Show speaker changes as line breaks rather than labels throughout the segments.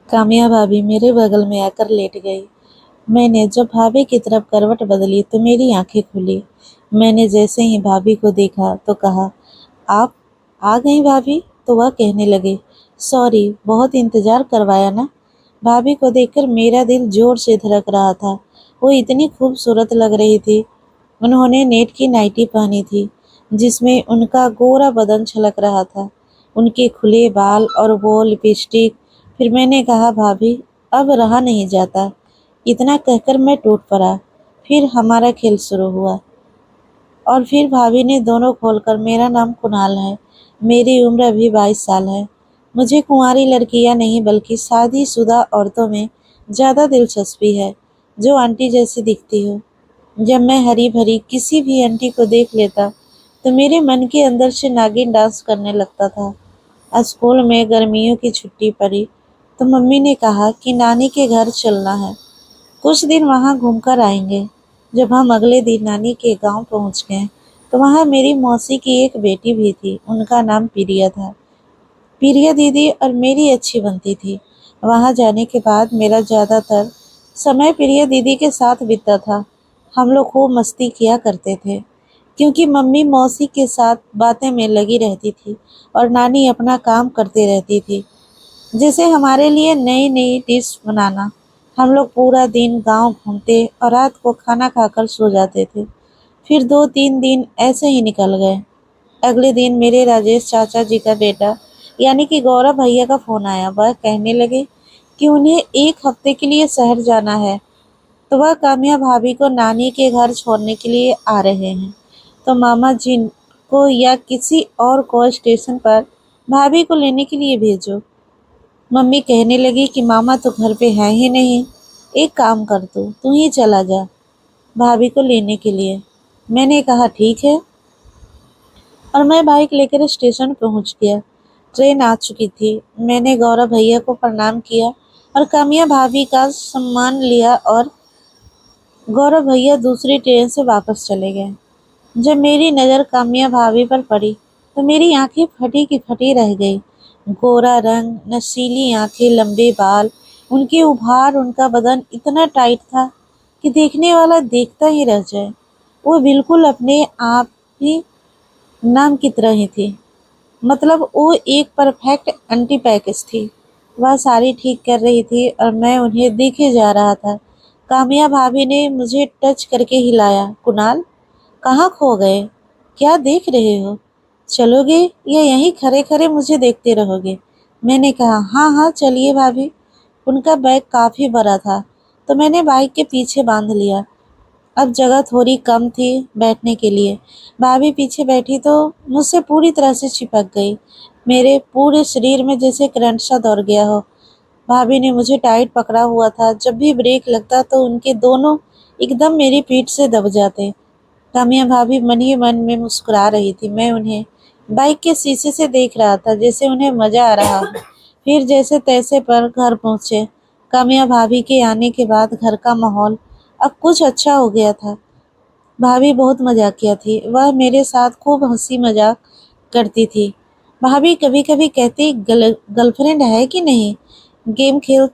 कामया भाभी मेरे बगल में आकर लेट गई। मैंने जब भाभी की तरफ करवट बदली तो मेरी आंखें खुली। मैंने जैसे ही भाभी को देखा तो कहा, आप आ गई भाभी? तो वह कहने लगी, सॉरी, बहुत इंतजार करवाया ना। भाभी को देखकर मेरा दिल जोर से धड़क रहा था। वो इतनी खूबसूरत लग रही थी। उन्होंने नेट की नाइटी पहनी थी जिसमें उनका गोरा बदन छलक रहा था, उनके खुले बाल और वो लिपस्टिक। फिर मैंने कहा, भाभी अब रहा नहीं जाता। इतना कहकर मैं टूट पड़ा। फिर हमारा खेल शुरू हुआ और फिर भाभी ने दोनों खोलकर, मेरा नाम कुणाल है, मेरी उम्र अभी 22 साल है। मुझे कुंवारी लड़कियां नहीं बल्कि शादीशुदा औरतों में ज़्यादा दिलचस्पी है जो आंटी जैसी दिखती हो। जब मैं हरी भरी किसी भी आंटी को देख लेता तो मेरे मन के अंदर से नागिन डांस करने लगता था। आज स्कूल में गर्मियों की छुट्टी पड़ी तो मम्मी ने कहा कि नानी के घर चलना है, कुछ दिन वहाँ घूमकर आएंगे। जब हम अगले दिन नानी के गांव पहुँच गए तो वहाँ मेरी मौसी की एक बेटी भी थी, उनका नाम प्रिया था। प्रिया दीदी और मेरी अच्छी बनती थी। वहाँ जाने के बाद मेरा ज़्यादातर समय प्रिया दीदी के साथ बीतता था। हम लोग खूब मस्ती किया करते थे क्योंकि मम्मी मौसी के साथ बातें में लगी रहती थी और नानी अपना काम करती रहती थी, जैसे हमारे लिए नई नई डिश बनाना। हम लोग पूरा दिन गांव घूमते और रात को खाना खाकर सो जाते थे। फिर 2-3 दिन ऐसे ही निकल गए। अगले दिन मेरे राजेश चाचा जी का बेटा यानी कि गौरव भैया का फोन आया। वह कहने लगे कि उन्हें 1 हफ्ते के लिए शहर जाना है, तो वह कामिया भाभी को नानी के घर छोड़ने के लिए आ रहे हैं। तो मामा जी को या किसी और को स्टेशन पर भाभी को लेने के लिए भेजो। मम्मी कहने लगी कि मामा तो घर पे है ही नहीं, एक काम कर तू ही चला जा भाभी को लेने के लिए। मैंने कहा ठीक है और मैं बाइक लेकर स्टेशन पहुंच गया। ट्रेन आ चुकी थी। मैंने गौरव भैया को प्रणाम किया और कामिया भाभी का सम्मान लिया और गौरव भैया दूसरी ट्रेन से वापस चले गए। जब मेरी नज़र कामिया भाभी पर पड़ी तो मेरी आंखें फटी की फटी रह गई। गोरा रंग, नशीली आंखें, लंबे बाल, उनके उभार, उनका बदन इतना टाइट था कि देखने वाला देखता ही रह जाए। वो बिल्कुल अपने आप ही नाम की तरह ही थी। मतलब वो एक परफेक्ट एंटी पैकेज थी। वह सारी ठीक कर रही थी और मैं उन्हें देखे जा रहा था। कामिया भाभी ने मुझे टच करके हिलाया, कुणाल कहाँ खो गए? क्या देख रहे हो? चलोगे या यहीं खड़े खड़े मुझे देखते रहोगे? मैंने कहा, हाँ हाँ चलिए भाभी। उनका बैग काफ़ी बड़ा था तो मैंने बाइक के पीछे बांध लिया। अब जगह थोड़ी कम थी बैठने के लिए। भाभी पीछे बैठी तो मुझसे पूरी तरह से चिपक गई। मेरे पूरे शरीर में जैसे करंट सा दौड़ गया हो। भाभी ने मुझे टाइट पकड़ा हुआ था। जब भी ब्रेक लगता तो उनके दोनों एकदम मेरी पीठ से दब जाते। कामिया भाभी मन ही मन में मुस्कुरा रही थी। मैं उन्हें बाइक के शीशे से देख रहा था जैसे उन्हें मजा आ रहा हो। फिर जैसे तैसे पर घर पहुंचे। कामिया भाभी के आने के बाद घर का माहौल अब कुछ अच्छा हो गया था। भाभी बहुत मजाकिया थी। वह मेरे साथ खूब हंसी मजाक करती थी। भाभी कभी कभी कहती, गर्लफ्रेंड है कि नहीं, गेम खेल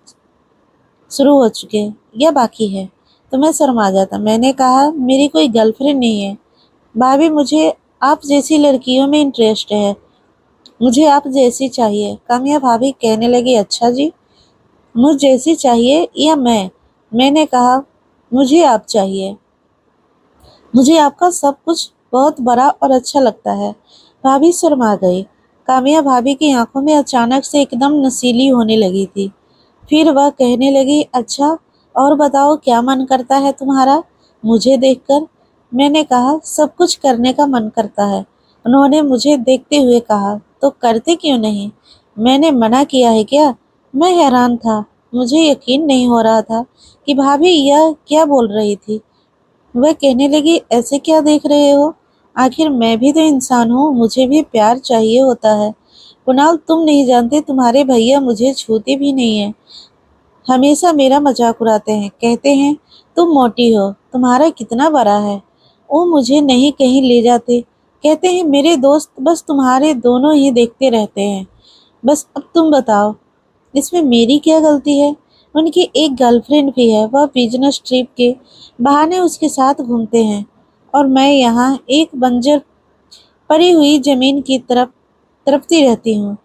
शुरू हो चुके हैं या बाकी है? तो मैं शर्मा जाता। मैंने कहा, मेरी कोई गर्लफ्रेंड नहीं है भाभी, मुझे आप जैसी लड़कियों में इंटरेस्ट है। मुझे आप जैसी चाहिए। कामिया भाभी कहने लगी, अच्छा जी, मुझ जैसी चाहिए या मैं? मैंने कहा, मुझे आप चाहिए। मुझे आपका सब कुछ बहुत बड़ा और अच्छा लगता है। भाभी शर्मा गई। कामिया भाभी की आंखों में अचानक से एकदम नशीली होने लगी थी। फिर वह कहने लगी, अच्छा और बताओ क्या मन करता है तुम्हारा मुझे देखकर? मैंने कहा, सब कुछ करने का मन करता है। उन्होंने मुझे देखते हुए कहा, तो करते क्यों नहीं? मैंने मना किया है क्या? मैं हैरान था। मुझे यकीन नहीं हो रहा था कि भाभी यह क्या बोल रही थी। वह कहने लगी, ऐसे क्या देख रहे हो? आखिर मैं भी तो इंसान हूँ, मुझे भी प्यार चाहिए होता है। कुणाल, तुम नहीं जानते, तुम्हारे भैया मुझे छूते भी नहीं है। हमेशा मेरा मजाक उड़ाते हैं, कहते हैं तुम मोटी हो, तुम्हारा कितना बड़ा है। वो मुझे नहीं कहीं ले जाते, कहते हैं मेरे दोस्त बस तुम्हारे दोनों ही देखते रहते हैं। बस अब तुम बताओ, इसमें मेरी क्या गलती है? उनकी एक गर्लफ्रेंड भी है, वह बिजनेस ट्रिप के बहाने उसके साथ घूमते हैं और मैं यहाँ एक बंजर पड़ी हुई जमीन की तरफ तड़पती रहती हूँ।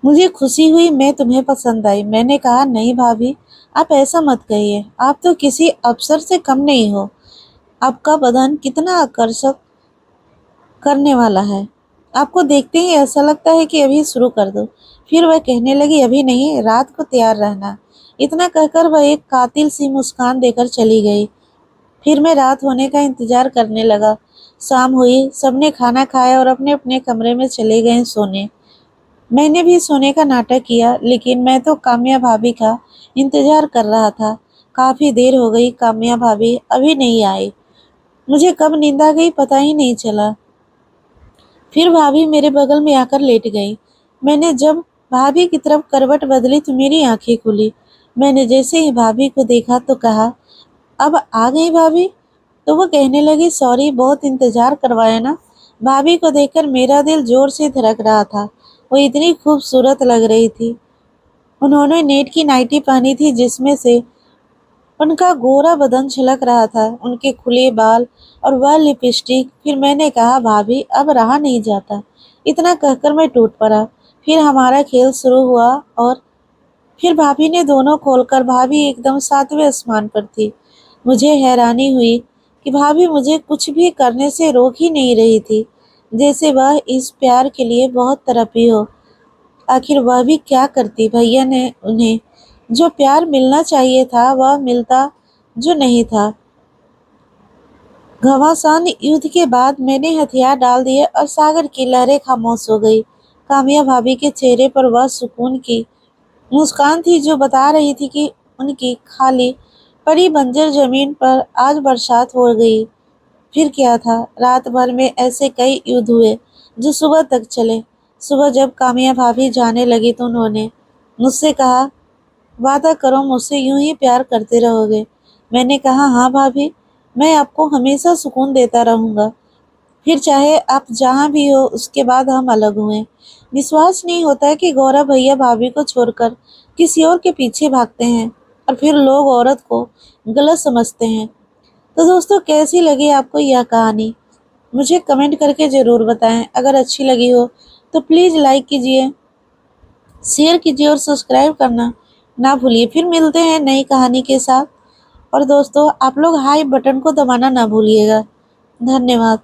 मुझे खुशी हुई मैं तुम्हें पसंद आई। मैंने कहा नहीं भाभी, आप ऐसा मत कहिए, आप तो किसी अफसर से कम नहीं हो। आपका बदन कितना आकर्षक करने वाला है, आपको देखते ही ऐसा लगता है कि अभी शुरू कर दो। फिर वह कहने लगी अभी नहीं, रात को तैयार रहना। इतना कहकर वह एक कातिल सी मुस्कान देकर चली गई। फिर मैं रात होने का इंतजार करने लगा। शाम हुई, सबने खाना खाया और अपने अपने कमरे में चले गए सोने। मैंने भी सोने का नाटक किया, लेकिन मैं तो काम्या भाभी का इंतजार कर रहा था। काफी देर हो गई, काम्या भाभी अभी नहीं आई। मुझे कब नींद आ गई पता ही नहीं चला। फिर भाभी मेरे बगल में आकर लेट गई। मैंने जब भाभी की तरफ करवट बदली तो मेरी आंखें खुली। मैंने जैसे ही भाभी को देखा तो कहा, अब आ गई भाभी? तो वो कहने लगी सॉरी, बहुत इंतजार करवाया ना। भाभी को देखकर मेरा दिल जोर से धड़क रहा था। वो इतनी खूबसूरत लग रही थी। उन्होंने नेट की नाइटी पहनी थी जिसमें से उनका गोरा बदन झलक रहा था, उनके खुले बाल और वह लिपस्टिक। फिर मैंने कहा भाभी अब रहा नहीं जाता। इतना कहकर मैं टूट पड़ा। फिर हमारा खेल शुरू हुआ और फिर भाभी ने दोनों खोलकर, भाभी एकदम सातवें आसमान पर थी। मुझे हैरानी हुई कि भाभी मुझे कुछ भी करने से रोक ही नहीं रही थी, जैसे वह इस प्यार के लिए बहुत तड़पी हो। आखिर वह भी क्या करती, भैया ने उन्हें जो प्यार मिलना चाहिए था वह मिलता जो नहीं था। घमासान युद्ध के बाद मैंने हथियार डाल दिए और सागर की लहरें खामोश हो गई। कामिया भाभी के चेहरे पर वह सुकून की मुस्कान थी जो बता रही थी कि उनकी खाली पड़ी बंजर जमीन पर आज बरसात हो गई। फिर क्या था, रात भर में ऐसे कई युद्ध हुए जो सुबह तक चले। सुबह जब कामिया भाभी जाने लगी तो उन्होंने मुझसे कहा, वादा करो मुझसे यूं ही प्यार करते रहोगे। मैंने कहा हाँ भाभी, मैं आपको हमेशा सुकून देता रहूंगा, फिर चाहे आप जहाँ भी हो। उसके बाद हम अलग हुए। विश्वास नहीं होता है कि गौरव भैया भाभी को छोड़कर किसी और के पीछे भागते हैं और फिर लोग औरत को गलत समझते हैं। तो दोस्तों, कैसी लगी आपको यह कहानी? मुझे कमेंट करके ज़रूर बताएं। अगर अच्छी लगी हो तो प्लीज़ लाइक कीजिए, शेयर कीजिए और सब्सक्राइब करना ना भूलिए। फिर मिलते हैं नई कहानी के साथ। और दोस्तों, आप लोग हाई बटन को दबाना ना भूलिएगा। धन्यवाद।